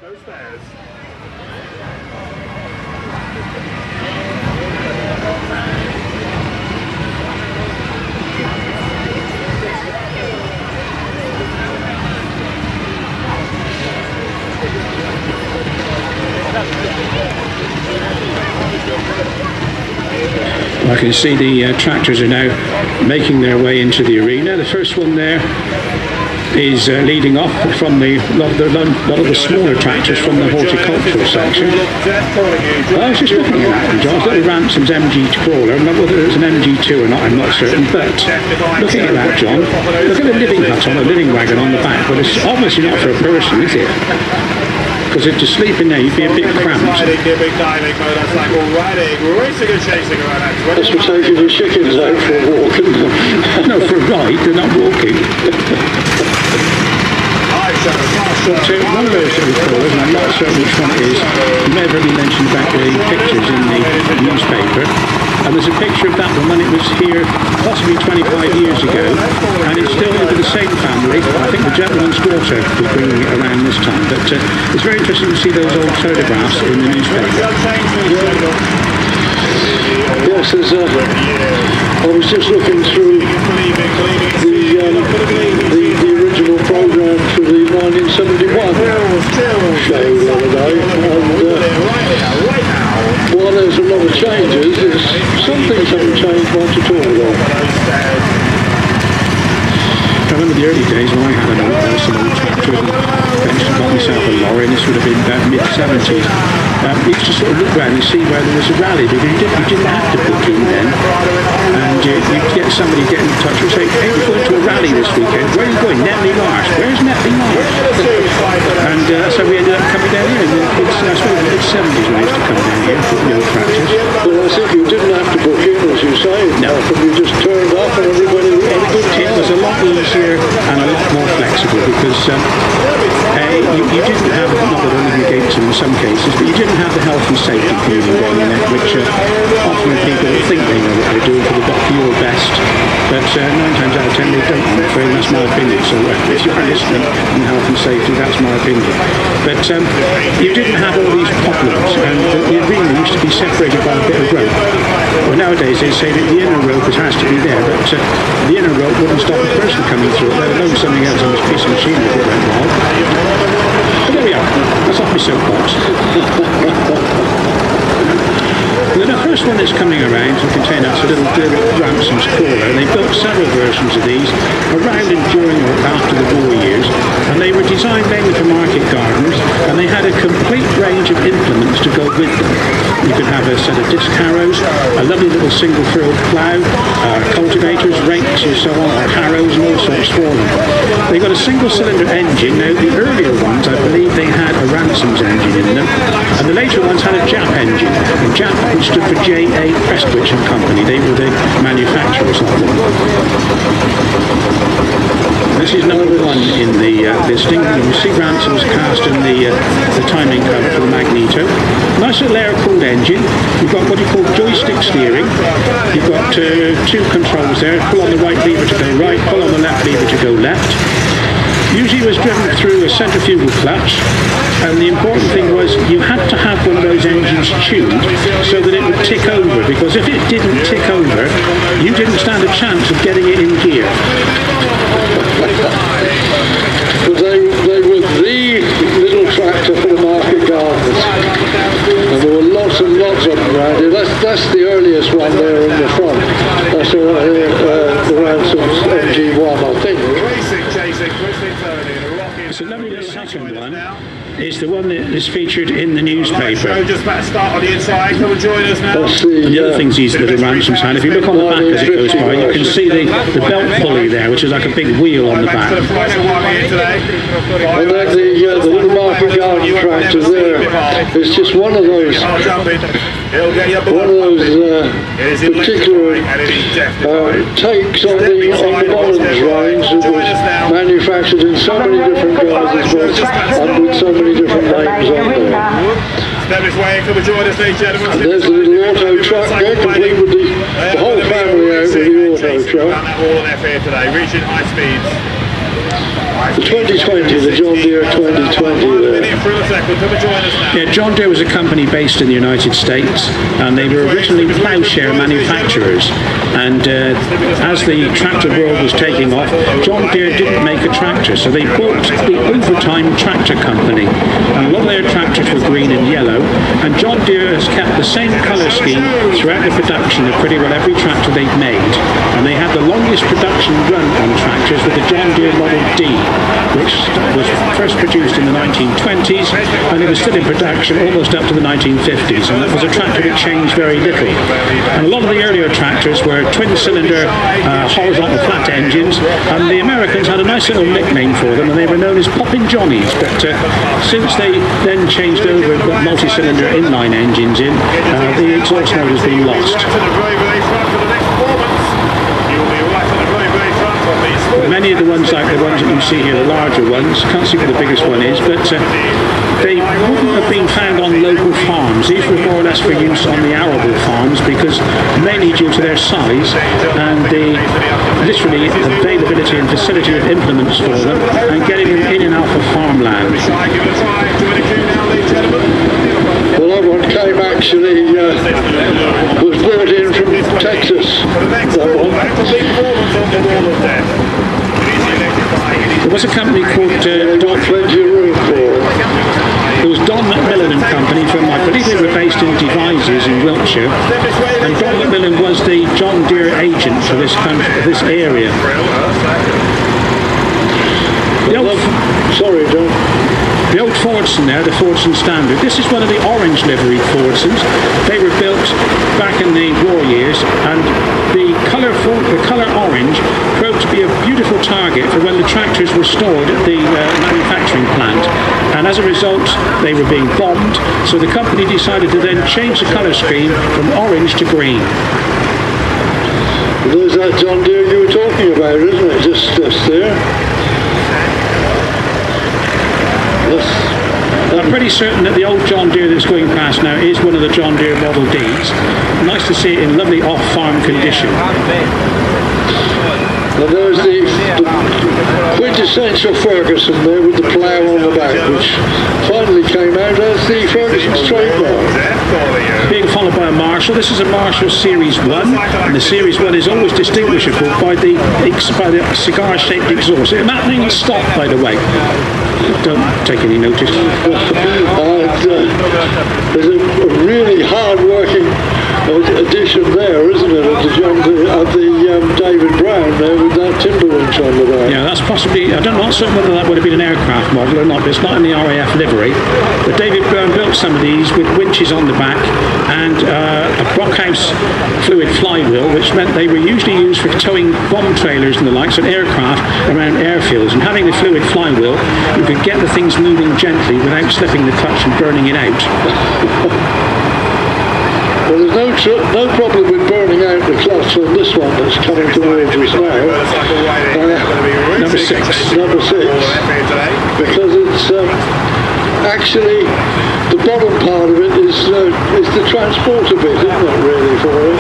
those stairs. I can see the tractors are now making their way into the arena. The first one there is leading off from a lot of the smaller tractors from the horticultural section. I was just looking at that, John. Little Ransom's MG crawler. Whether it's an MG2 or not, I'm not certain. But looking at that, John, look at the living hut on a living wagon on the back. But it's obviously not for a person, is it? Because if to sleep in there, you'd be a bit cramped. That's for taking the chickens out for a walk, isn't it? No, for a ride, they're not walking. So one of those little crawlers, and I'm not certain which one it is, you may have already mentioned about the pictures in the newspaper. And there's a picture of that one when it was here possibly 25 years ago, and it's still with the same family. I think the gentleman's daughter was bringing it around this time, but it's very interesting to see those old photographs in the newspaper. Yes, there's I was just looking through the original programme for the 1971 show the other day, and while there's a lot of changes, some things haven't changed much at all. I remember the early days when I had an old house, an old tractor, and eventually got myself a lorry, and this would have been about mid-70s. You used to sort of look around and see where there was a rally, because you didn't have to book in then, and you'd get somebody get in touch and say, hey, we're going to a rally this weekend. Where are you going? Netley Marsh. Where's Netley Marsh? And so we ended up coming down here in the mid-70s when we used to come down here for the old tractors. Well, I think you didn't have to book in, as you say. No. You just turned up and everybody was a good time. It was a lot easier and a lot more flexible, because you didn't have, not that only against them in some cases, but you didn't have the health and safety feeling going in it, which often people think they know what they're doing for your best, but 9 times out of 10 they don't, I'm afraid. That's my opinion. So if you're listening in health and safety, that's my opinion. But you didn't have all these problems, and the arena used to be separated by a bit of rope. Well, nowadays they say that the inner rope has to be there, but the inner rope wouldn't stop a person coming through it, let alone something else on this piece of machinery if it went wrong. But there we are. That's off my soapbox. The first one that's coming around to contain that's a little Ransom's crawler, and they built several versions of these around and during or after the war years, and they were designed mainly for market gardens, and they had a complete range of implements to go with them. You could have a set of disc harrows, a lovely little single-furled plough, cultivators, rakes and so on, or harrows and all sorts for them. They got a single-cylinder engine. Now the earlier ones, I believe they had a Ransom's engine in them, and the later ones had a Jap engine, and Jap, which stood for J.A. Prestwich and Company. They were the manufacturers of them. This is number 1 in the listing. You see Ransom's cast in the timing cover for the magneto. Nice little air-cooled engine. You've got what you call joystick steering. You've got 2 controls there. Pull on the right lever to go right, pull on the left lever to go left. Usually it was driven through a centrifugal clutch, and the important thing was you had to have one of those engines tuned so that it would tick over, because if it didn't tick over, you didn't stand a chance of getting it in gear. But they were the little tractor for the market gardens, and there were lots and lots of them around here. That's the earliest one there in the front. That's the Ransom's MG1, I think. It's a lovely little second one. It's the one that is featured in the newspaper. Just about to start on the inside. Come and join us now. And the other things these little Ransom's had, if you look on the back as it goes by, you can see the belt pulley there, which is like a big wheel on the back. And then the little market garden tractor there, it's just one of those particular takes on the Mullins range that was manufactured in so many different guises and with so many different names on there. And there's the little auto truck there, complete with the whole family out with the auto truck. Reaching high speeds. the 2020, the John Deere 2020 there. Yeah, John Deere was a company based in the United States, and they were originally ploughshare manufacturers. And as the tractor world was taking off, John Deere didn't make a tractor, so they bought the Overtime Tractor Company. And a lot of their tractors were green and yellow, and John Deere has kept the same colour scheme throughout the production of pretty well every tractor they've made. And they had the longest production run on tractors with the John Deere Model D, which was first produced in the 1920s, and it was still in production almost up to the 1950s, and it was a tractor that changed very little. And a lot of the earlier tractors were twin-cylinder horizontal flat engines, and the Americans had a nice little nickname for them, and they were known as Poppin' Johnnies. But since they then changed over and got multi-cylinder inline engines in, the exhaust note has been lost. Many of the ones, like the ones that you see here, the larger ones, can't see what the biggest one is, but they wouldn't have been found on local farms. These were more or less for use on the arable farms, because mainly due to their size and the literally availability and facility of implements for them and getting them in and out of farmland. Well, that one came actually, was brought in from Texas, that one. There was a company called plenty of room for it. There was Don Macmillan and Company from, I believe they were based in Devizes in Wiltshire, and Don Macmillan was the John Deere agent for this country, this area. Sorry, John. The old Fordson there, the Fordson Standard, this is one of the orange livery Fordsons. They were built back in the war years, and the colour orange proved to be a beautiful target for when the tractors were stored at the manufacturing plant. And as a result, they were being bombed, so the company decided to then change the colour scheme from orange to green. There's that John Deere you were talking about, isn't it? Just there. I'm pretty certain that the old John Deere that's going past now is one of the John Deere Model Ds. Nice to see it in lovely off-farm condition. And there's the quintessential Ferguson there with the plough on the back, which finally came out as the Ferguson's trademark. Being followed by a Marshall. This is a Marshall Series 1, and the Series 1 is always distinguishable by the cigar-shaped exhaust. It means stop, by the way. Don't take any notice. There's a really hard-working addition there, isn't it, of the David Brown there with that timber winch on the back. Yeah, that's possibly, I don't know whether that would have been an aircraft model or not, but it's not in the RAF livery. But David Brown built some of these with winches on the back and a Brockhouse fluid flywheel, which meant they were usually used for towing bomb trailers and the likes of aircraft around airfields. And having the fluid flywheel, you could get the things moving gently without slipping the clutch and burning it out. Well, there's no problem with burning out the clutch on this one that's coming towards us now. Number 6. Number 6. Because it's actually the bottom part of it is the transporter bit, isn't it, really, for it?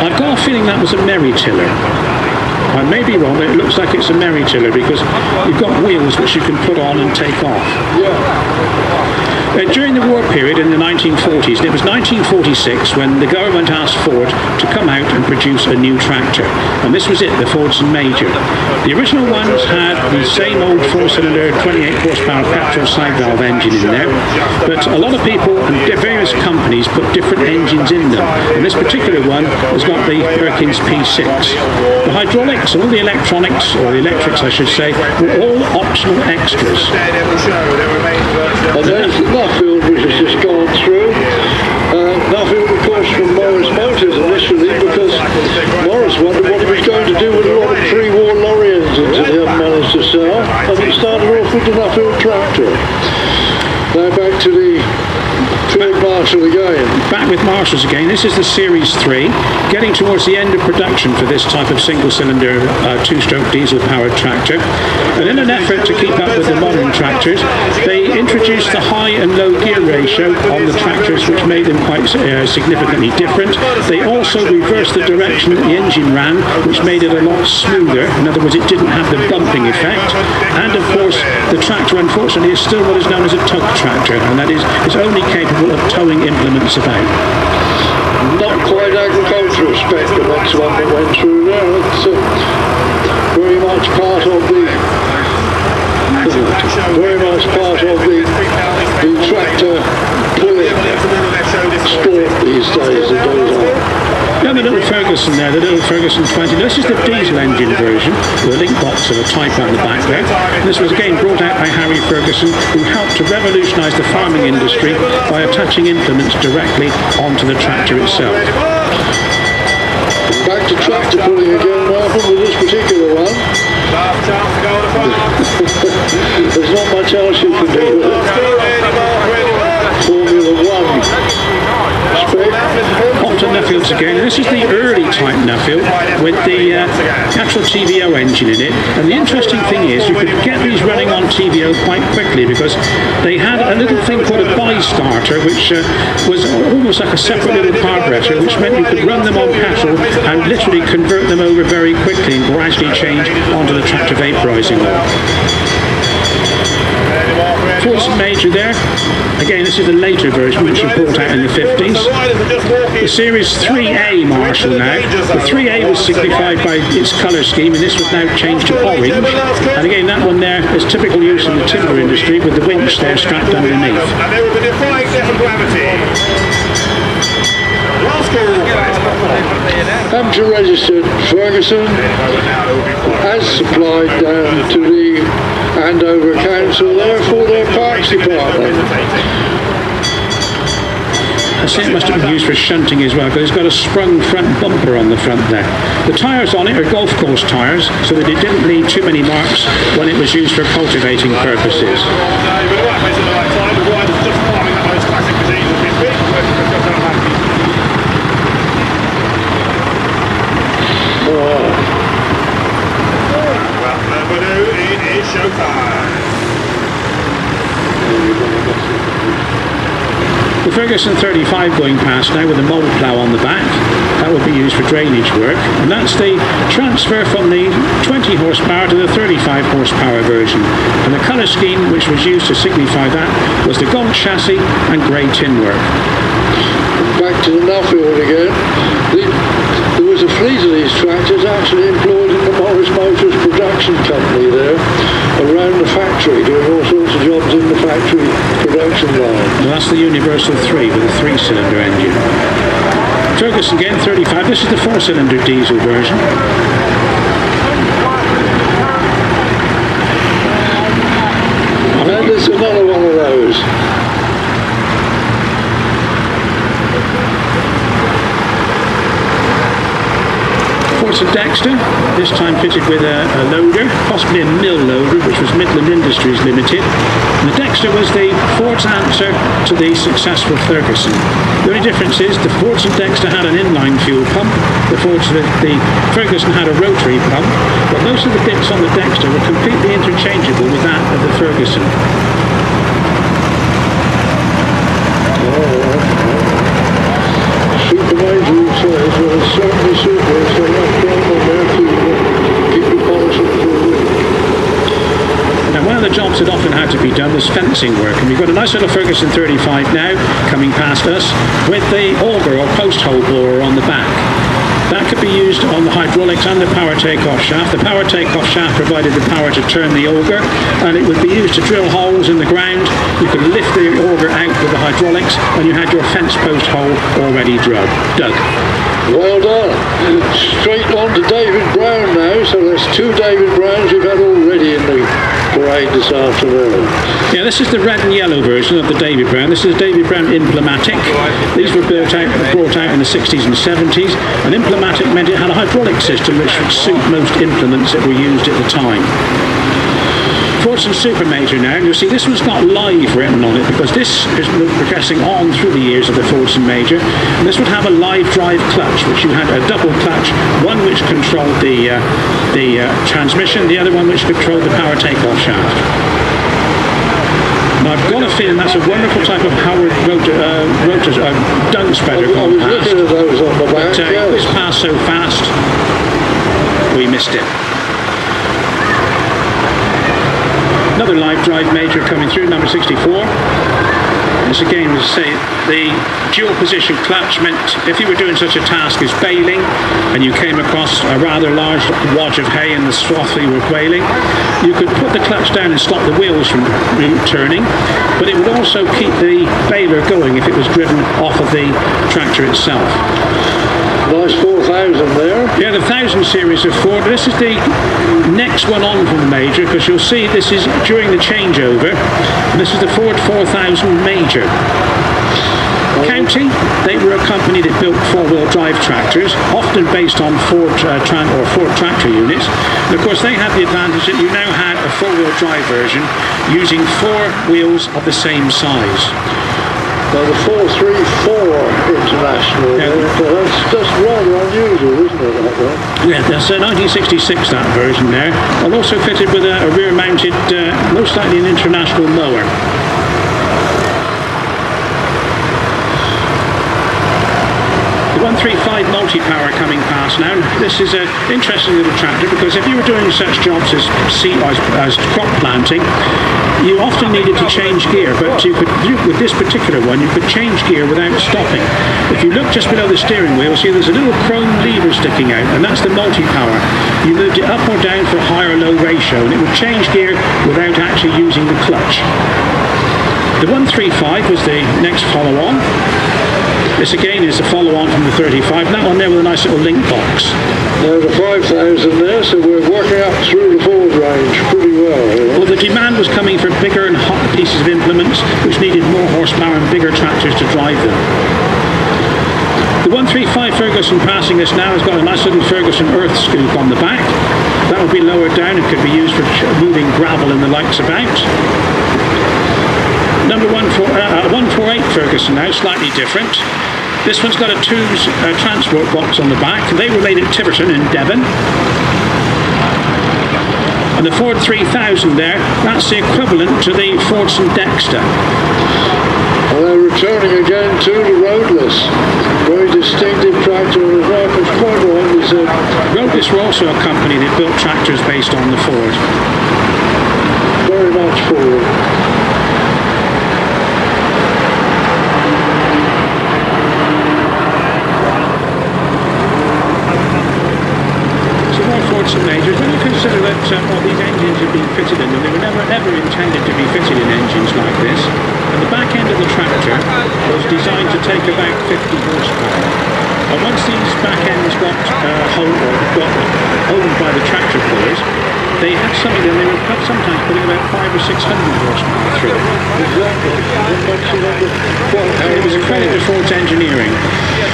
I've got a feeling that was a Merry Tiller. I may be wrong, but it looks like it's a Merry Tiller because you've got wheels which you can put on and take off. Yeah. During the war period in the 1940s, and it was 1946 when the government asked Ford to come out and produce a new tractor. And this was it, the Fordson Major. The original ones had the same old 4-cylinder 28 horsepower petrol side valve engine in there, but a lot of people and various companies put different engines in them. And this particular one has got the Perkins P6. The hydraulics, all the electronics, or the electrics I should say, were all optional extras. And there's Nuffield, which has just gone through. Nuffield, of course, from Morris Motors initially, because Morris wondered what he was going to do with a lot of pre-war lorry engines that he hadn't managed to sell, and he started off with the Nuffield tractor. Now back to the with Marshall again. Back with Marshalls again. This is the Series 3, getting towards the end of production for this type of single-cylinder two-stroke diesel-powered tractor. And in an effort to keep up with the modern tractors, they introduced the high and low gear ratio on the tractors, which made them quite significantly different. They also reversed the direction that the engine ran, which made it a lot smoother. In other words, it didn't have the bumping effect. And of course, the tractor, unfortunately, is still what is known as a tug tractor, and that is only capable of towing implements about. Not quite agricultural spec, the next one that went through there. It's very much part of the tractor pulling sport these days that goes on. Now the little Ferguson there, the little Ferguson 20. This is the diesel engine version with a link box of a type on the back there. And this was again brought out by Harry Ferguson, who helped to revolutionise the farming industry by attaching implements directly onto the tractor itself. Back to tractor pulling again, Malcolm, with this particular one. There's not much else you can do with it. Formula 1 spec. Onto Nuffields again. This is the early type Nuffield with the actual TVO engine in it. And the interesting thing is you could get these running on TVO quite quickly because they had a little thing called a bi-starter, which was almost like a separate little carburetor, which meant you could run them on petrol and literally convert them over very quickly and gradually change onto the tractor vaporising oil. Fortune Major there. Again, this is the later version, which was brought out in the 50s. The Series 3A Marshall now. The 3A was signified by its colour scheme, and this was now changed to orange. And again, that one there is typical use in the timber industry with the winch there strapped underneath. And they will be defying death and gravity. Amateur registered Ferguson has supplied down to the Andover Council there for their parks department. I think it must have been used for shunting as well, because it's got a sprung front bumper on the front there. The tyres on it are golf course tyres, so that it didn't leave too many marks when it was used for cultivating purposes. The Ferguson 35 going past now with a mould plough on the back. That would be used for drainage work, and that's the transfer from the 20 horsepower to the 35 horsepower version. And the colour scheme which was used to signify that was the gold chassis and grey tin work. Back to the Nuffield again. There was a fleet of these tractors actually employed in the Morris Motors production company there around the factory, doing all sorts of jobs in the factory production line. Well, that's the Universal 3 with a 3-cylinder engine. Ferguson again, 35. This is the 4-cylinder diesel version. And there's another one of those. Fortune Dexter, this time fitted with a loader, possibly a mill loader, which was Midland Industries Limited. And the Dexter was the Ford's answer to the successful Ferguson. The only difference is the Fortune Dexter had an inline fuel pump, the Ferguson had a rotary pump, but most of the bits on the Dexter were completely interchangeable with that of the Ferguson. Super Major says, well, it's certainly super, so that's going on there to keep the policy forward. Now, one of the jobs that often had to be done was fencing work, and we've got a nice little Ferguson 35 now coming past us with the auger or post hole borer on the back. That could be used on the hydraulics and the power takeoff shaft. The power takeoff shaft provided the power to turn the auger, and it would be used to drill holes in the ground. You could lift the auger out with the hydraulics, and you had your fence post hole already dug. Well done. Straight on to David Brown now, so there's 2 David Browns we've had already in the parade this afternoon. Yeah, this is the red and yellow version of the David Brown. This is David Brown Implematic. These were brought out in the 60s and 70s, and Implematic meant it had a hydraulic system which would suit most implements that were used at the time. Ferguson Super Major now, and you'll see this one's got live written on it because this is progressing on through the years of the Ferguson Major. And this would have a live drive clutch, which you had a double clutch, one which controlled the transmission, the other one which controlled the power takeoff shaft. And I've got a feeling that's a wonderful type of Howard dung spreader gone past. But it was passed so fast, we missed it. Another live drive major coming through, number 64. This again, as I say, the dual position clutch meant if you were doing such a task as baling and you came across a rather large wodge of hay in the swath you were baling, you could put the clutch down and stop the wheels from turning, but it would also keep the baler going if it was driven off of the tractor itself. Nice 4000 there. Yeah, the 1000 series of Ford. This is the next one on from the Major, because you'll see this is during the changeover. This is the Ford 4000 Major. County, they were a company that built four-wheel drive tractors, often based on Ford tractor units. And of course, they had the advantage that you now had a four-wheel drive version using four wheels of the same size. Now the 434 International, yeah. That's rather unusual, isn't it, that one? Yeah, that's a 1966, that version there. And also fitted with a rear-mounted, most likely an International mower. The 135 multi-power coming past now. This is an interesting little tractor because if you were doing such jobs as crop planting, you often needed to change gear, but you could, with this particular one, you could change gear without stopping. If you look just below the steering wheel, see there's a little chrome lever sticking out, and that's the multi-power. You moved it up or down for high or low ratio, and it would change gear without actually using the clutch. The 135 was the next follow-on. This again is the follow-on from the 35, and that one there with a nice little link box. Now the 5000 there, so we're working up through the Ford range pretty well. Well, the demand was coming for bigger and hot pieces of implements, which needed more horsepower and bigger tractors to drive them. The 135 Ferguson passing us now has got a nice little Ferguson earth scoop on the back. That will be lowered down and could be used for moving gravel and the likes about. Number 148 Ferguson now, slightly different. This one's got a two's transport box on the back. They were made at Tiverton in Devon. And the Ford 3000 there, that's the equivalent to the Fordson Dexter. And they're returning again to the roadless. Very distinctive tractor as well, it's quite rightly said. Roadless were also a company that built tractors based on the Ford. Very much Ford. Majors, when you consider that these engines have been fitted in them, they were never ever intended to be fitted in engines like this, and the back end of the tractor was designed to take about 50 horsepower. And once these back ends got owned by the tractor pullers, they had something that they were sometimes putting about 500 or 600 horsepower through. It was a credit to Ford's engineering.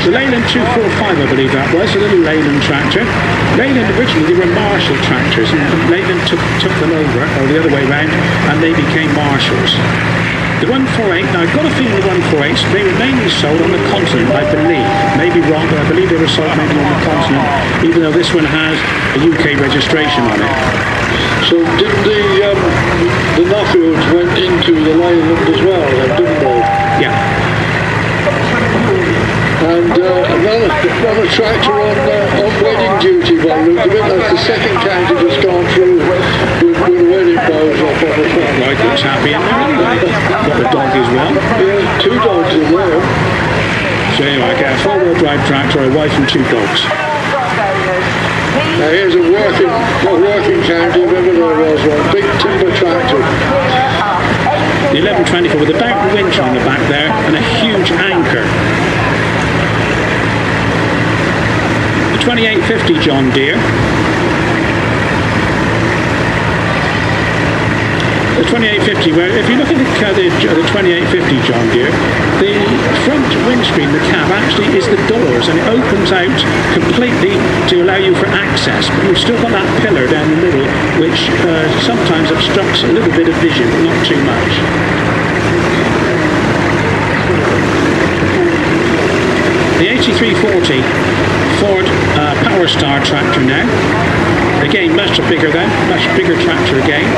The Leyland 245, I believe that was, a little Leyland tractor. Leyland originally, they were Marshall tractors, and Leyland took them over, or the other way round, and they became Marshalls. The 148, now I've got a feeling the 148s, they were mainly sold on the continent, I believe. Maybe wrong, but I believe they were sold mainly on the continent, even though this one has a UK registration on it. So didn't the Nuffields went into the Leyland as well, then, didn't they? Yeah. And another tractor on wedding duty by the look of it. That's the second county that's gone through with wedding bows up on the front. Right, looks happy in there anyway. Got the dog as well. Yeah, two dogs in there. So anyway, I get a four-wheel drive tractor, a wife and two dogs. Now here's a working county, if ever there was one. Big timber tractor. The 1124 with a bout winch on the back there and a huge anchor. 2850 John Deere. The 2850, where if you look at the 2850 John Deere, the front windscreen, the cab, actually is the doors, and it opens out completely to allow you for access, but you've still got that pillar down the middle which sometimes obstructs a little bit of vision, but not too much. The 8340 Ford Power Star tractor now. Again, much bigger tractor again.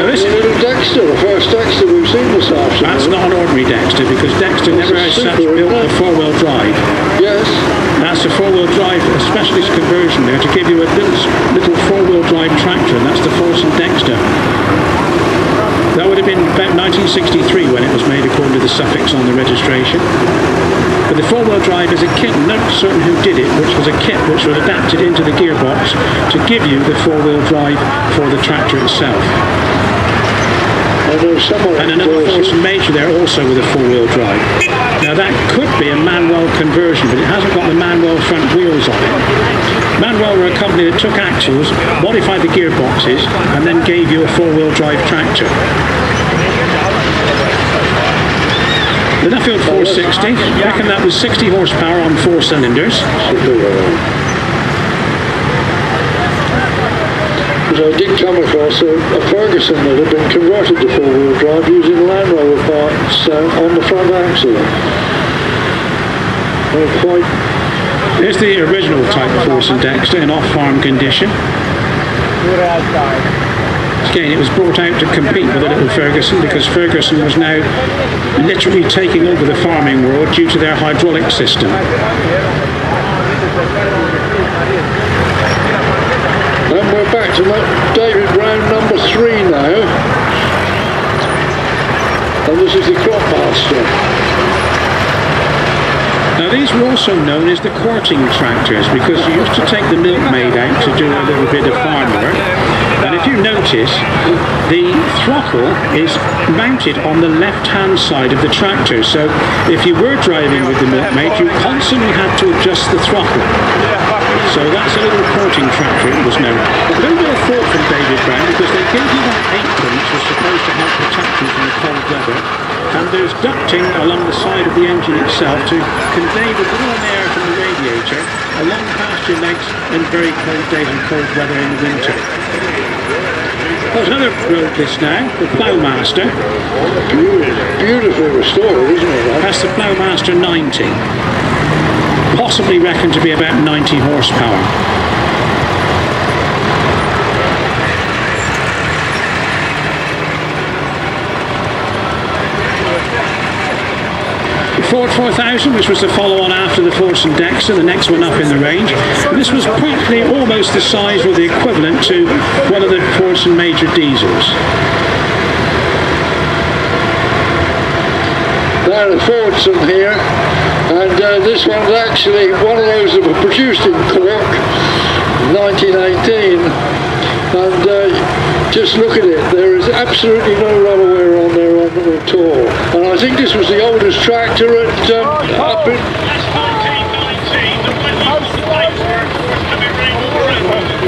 That's a little Dexter, the first Dexter we've seen this afternoon. That's not an ordinary Dexter, because Dexter never as such built a four-wheel drive. Yes. That's a four-wheel drive, a specialist conversion there to give you a little four-wheel drive tractor, and that's the Ferguson Dexter. That would have been about 1963 when it was made according to the suffix on the registration. But the four-wheel drive is a kit, not certain who did it, which was a kit which was adapted into the gearbox to give you the four-wheel drive for the tractor itself. And another Ferguson Major there also with a four-wheel drive. Now that could be a Manuel conversion, but it hasn't got the Manuel front wheels on it. Manuel were a company that took axles, modified the gearboxes, and then gave you a four-wheel drive tractor. The Nuffield 460, reckon that was 60 horsepower on 4 cylinders. I did come across a Ferguson that had been converted to four-wheel drive using Land Rover parts on the front axle. Here's the original type of Ferguson Dexter in off-farm condition. Again, it was brought out to compete with the little Ferguson because Ferguson was now literally taking over the farming world due to their hydraulic system. And we're back to David Brown number 3 now. And this is the Crop Master. Now these were also known as the courting tractors because you used to take the milkmaid out to do a little bit of farm work. And if you notice, the throttle is mounted on the left-hand side of the tractor. So if you were driving with the milkmaid, you constantly had to adjust the throttle. So that's a little courting tractor, it was known. A little bit of thought from David Brown because they gave you that apron which was supposed to help protect you from the cold weather. And there's ducting along the side of the engine itself to convey the warm air from the radiator along past your legs in very cold days and cold weather in the winter. There's another road this now, the Ploughmaster. Beautifully restored, isn't it? That's the Ploughmaster 90. Possibly reckoned to be about 90 horsepower. Ford 4000, which was the follow-on after the Ferguson Dexter, the next one up in the range. This was practically almost the size or the equivalent to one of the Ferguson Major diesels. Now the Ferguson here, and this one's actually one of those that were produced in Cork, 1918, and just look at it, there is absolutely no rubber wear on there at all. And I think this was the oldest tractor at up in...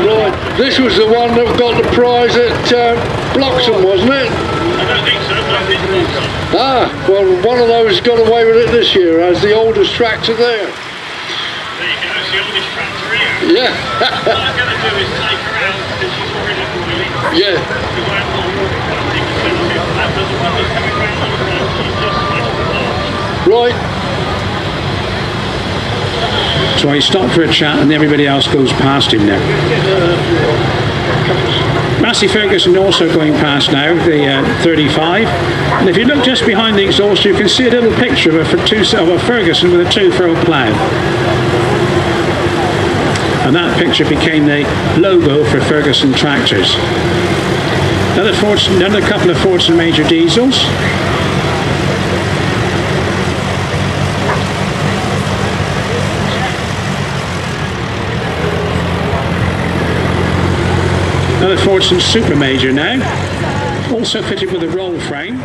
Right, this was the one that got the prize at Bloxham, wasn't it? I don't think so, but I think it was. Ah, well, one of those got away with it this year as the oldest tractor there. There you go, that's the oldest tractor here. Yeah. What I'm going to do is take her out because she's already boiling. Yeah. Because I have all the sensitive that, but the one that's coming round on the front, she's just smashed the bar. Right. So I stop for a chat and everybody else goes past him now. Massey Ferguson also going past now, the 35. And if you look just behind the exhaust, you can see a little picture of a Ferguson with a 2-furrow plough. And that picture became the logo for Ferguson tractors. Another couple of Ferguson Major diesels. Another Ferguson Super Major now, also fitted with a roll frame.